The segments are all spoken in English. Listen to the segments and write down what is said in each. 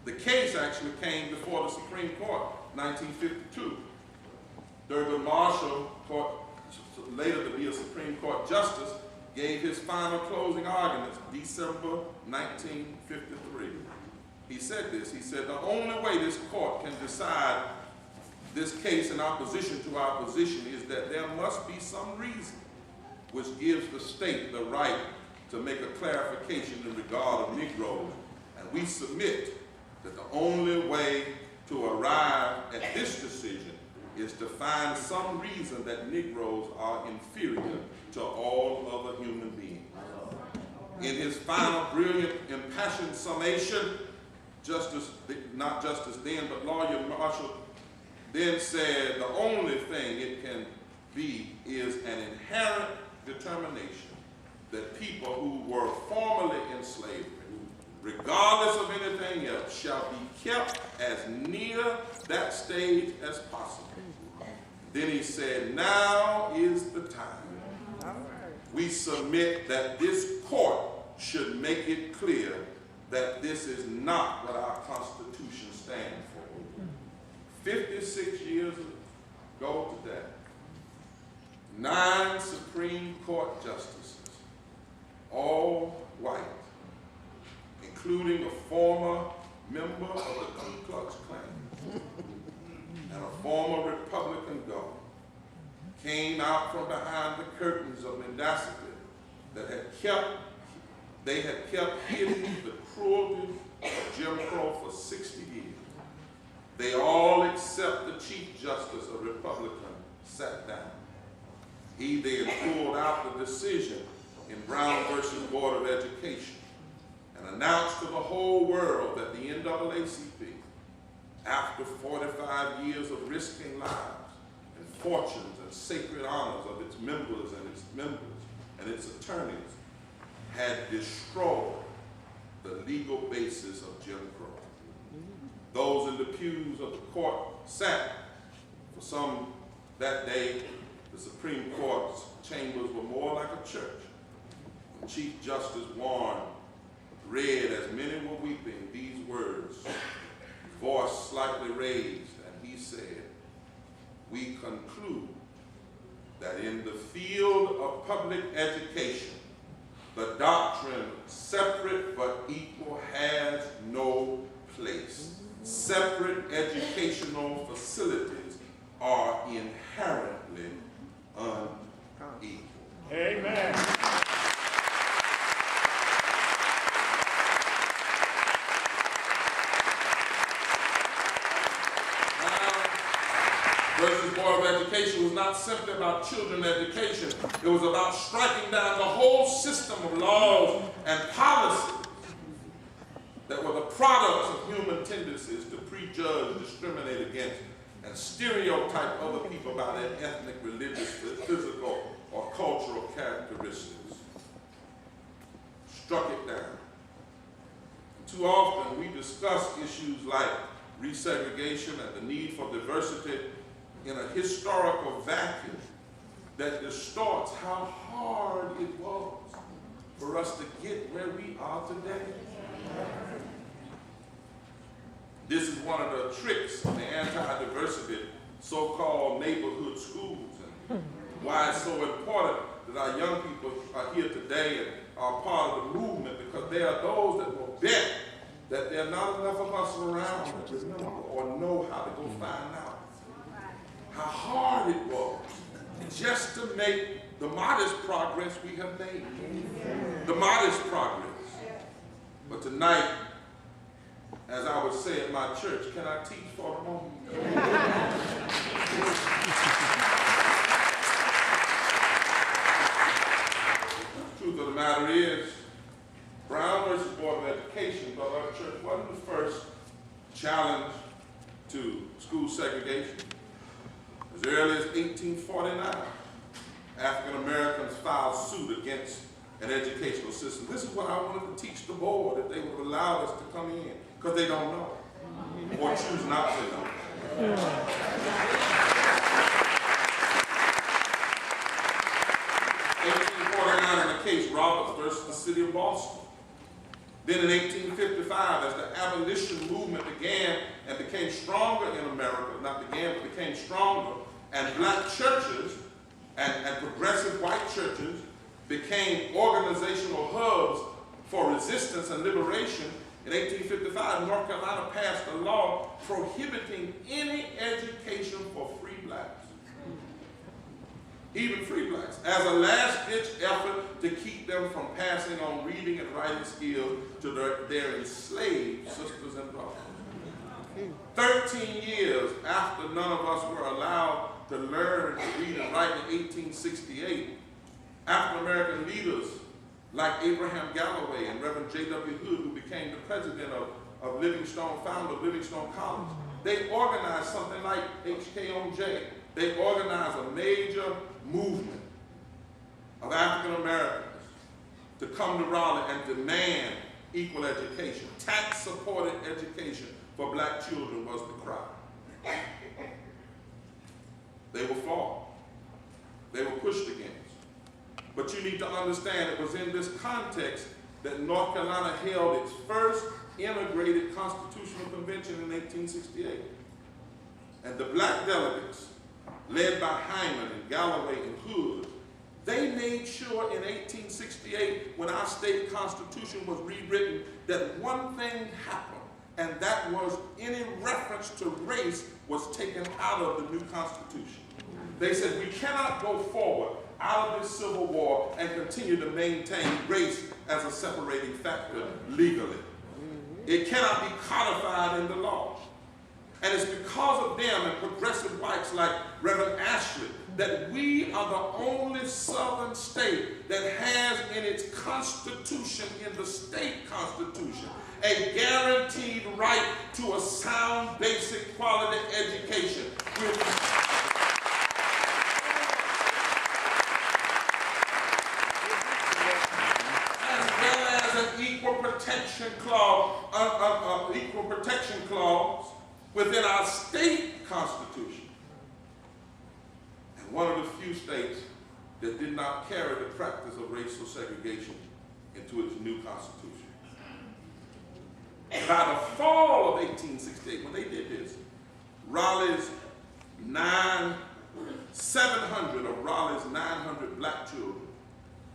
The case actually came before the Supreme Court, 1952. Thurgood Marshall, later to be a Supreme Court justice, gave his final closing arguments December 1953. He said this, he said, the only way this court can decide this case in opposition to our position is that there must be some reason which gives the state the right to make a clarification in regard of Negroes. And we submit that the only way to arrive at this decision is to find some reason that Negroes are inferior to all other human beings. In his final brilliant, impassioned summation, not Justice then, but Lawyer Marshall then said the only thing it can be is an inherent determination that people who were formerly in slavery, regardless of anything else, shall be kept as near that stage as possible. Then he said, now is the time. We submit that this court should make it clear that this is not what our Constitution stands for. 56 years ago today, 9 Supreme Court justices, all white, including a former member of the Ku Klux Klan and a former Republican governor, came out from behind the curtains of NAACP that they had kept hidden the cruelty of Jim Crow for 60 years. They all, except the Chief Justice, a Republican, sat down. He then pulled out the decision in Brown versus Board of Education and announced to the whole world that the NAACP, after 45 years of risking lives and fortunes and sacred honors of its members and its attorneys, had destroyed the legal basis of Jim Crow. Those in the pews of the court sat for some that day. The Supreme Court's chambers were more like a church. When Chief Justice Warren read, as many were weeping, these words, voice slightly raised, and he said, we conclude that in the field of public education, the doctrine separate but equal has no place. Separate educational facilities are inherently unequal. Amen. Versus Board of Education was not simply about children's education. It was about striking down the whole system of laws and policies that were the products of human tendencies to prejudge, discriminate against, and stereotype other people by their ethnic, religious, physical, or cultural characteristics. Struck it down. Too often we discuss issues like resegregation and the need for diversity in a historical vacuum that distorts how hard it was for us to get where we are today. This is one of the tricks of the anti-diversity so-called neighborhood schools, and why it's so important that our young people are here today and are part of the movement, because there are those that will bet that there are not enough of us around to remember or know how to go find out how hard it was just to make the modest progress we have made. The modest progress. But tonight, as I would say at my church, can I teach for a moment? The truth of the matter is, Brown versus Board of Education, but our church wasn't the first challenge to school segregation. As early as 1849, African Americans filed suit against an educational system. This is what I wanted to teach the board, if they would have allowed us to come in, because they don't know, or choose not to know. 1849 in the case Roberts versus the city of Boston. Then in 1855, as the abolition movement began and became stronger in America, not began, but became stronger, and black churches and progressive white churches became organizational hubs for resistance and liberation, in 1855, North Carolina passed a law prohibiting any education for free blacks, even free blacks, as a last-ditch effort to keep them from passing on reading and writing skills to their enslaved sisters and brothers. 13 years after none of us were allowed to learn to read and write in 1868, African-American leaders like Abraham Galloway and Reverend J.W. Hood, who became the president of Livingstone, founder of Livingstone College, they organized something like HKOJ. They organized a major movement of African Americans to come to Raleigh and demand equal education. Tax-supported education for black children was the cry. They were fought. They were pushed against. But you need to understand it was in this context that North Carolina held its first integrated constitutional convention in 1868. And the black delegates, led by Hyman and Galloway and Hood, they made sure in 1868, when our state constitution was rewritten, that one thing happened, and that was any reference to race was taken out of the new constitution. They said we cannot go forward out of this Civil War and continue to maintain race as a separating factor legally. It cannot be codified in the law. And it's because of them and progressive whites like Reverend Ashley that we are the only southern state that has in its constitution, in the state constitution, a guaranteed right to a sound, basic, quality education. Equal protection clause within our state constitution, and one of the few states that did not carry the practice of racial segregation into its new constitution. By the fall of 1868, when they did this, Raleigh's 700 of Raleigh's 900 black children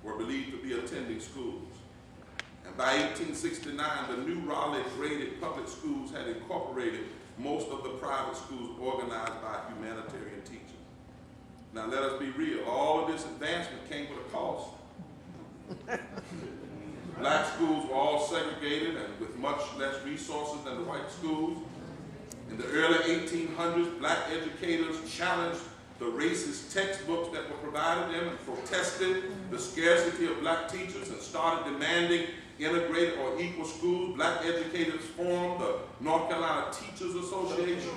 were believed to be attending schools. And by 1869, the new Raleigh graded public schools had incorporated most of the private schools organized by humanitarian teachers. Now let us be real, all of this advancement came with a cost. Black schools were all segregated and with much less resources than the white schools. In the early 1800s, black educators challenged the racist textbooks that were provided them and protested the scarcity of black teachers and started demanding integrated or equal schools. Black educators formed the North Carolina Teachers Association,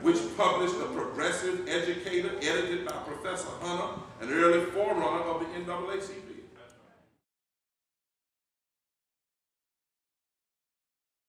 which published a progressive educator edited by Professor Hunter, an early forerunner of the NAACP.